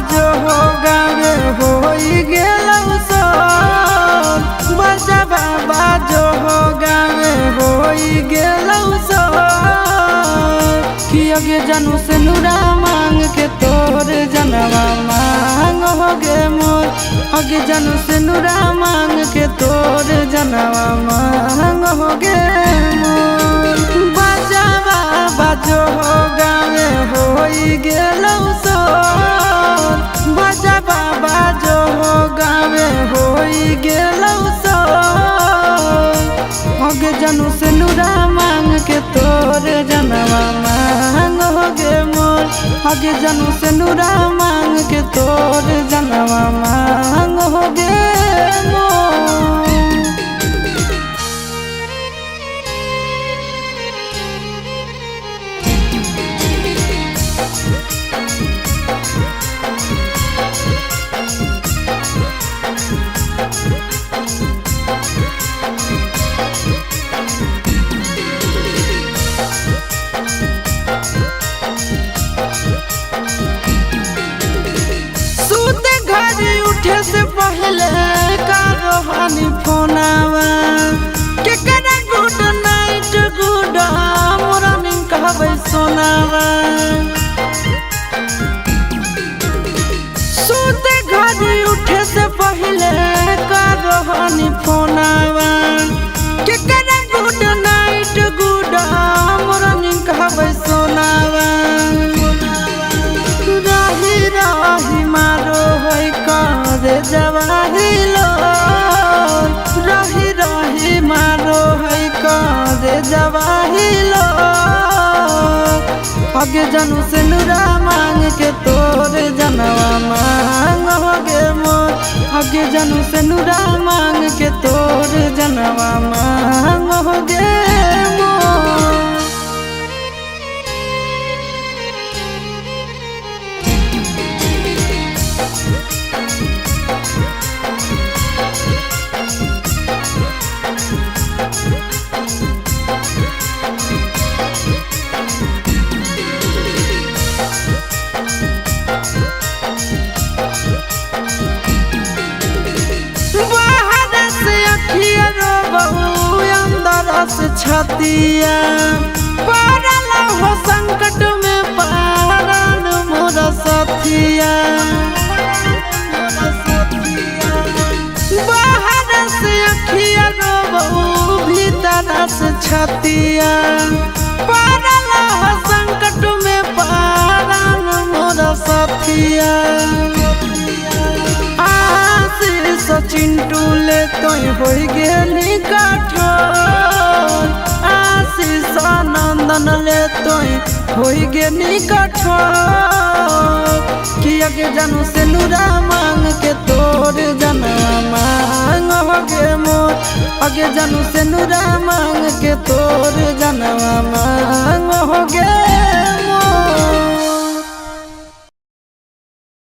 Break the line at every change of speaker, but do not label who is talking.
बाजो हो गावे होई गेलौ सोर बजबा बाजो हो गावे होई गेलौ सोर कि अगे जानू से नुरा मांग के तोर जनवा मांग हो गे मोर अगे जानू से नुरा मांग के तोर जनवा मांग हो गे मोर बजबा बाजो हो गावे होई गेलौ सोर बजबा बाजो हो गावे होई गेलौ सोर अगे जानू से नुरा मांग के तोर जनवा मांग हो गे मोर अगे जानू से नुरा मांग के तोर जनवा मांग हो गे मोर। उठे से पहले का रोहानी फोनावा के करा गुड नाइट गुड मॉर्निंग कहबै सोनावा सोते घड़ी उठे से पहले का रोहानी फोनावा के करा गुड नाइट गुड मॉर्निंग कहबै सोनावा राही राही मारो होई रे जवाहिलो रही रही मारो है रे जवाहिलो अगे जानू से नुरा मांग के तोर जनवा मांग हो गे मोर अगे जानू से नुरा मांग के तोर जनवा मांग हो गे मोर। छतिया पड़ल हो संकट में पारन मोर सथिया बाहर से अखिया रो भीतर से छतिया पड़ल हो संकट में पारन मोर सथिया आशीष चिंटू ले तो हो गेली कठोर आशीष नंदन ले तो हो गेली कठोर कि अगे जानू से नुरा मांग के तोर जनवा मांग हो गे मोर अगे जानू से नुरा मांग के तोर जनवा मांग हो गे मोर।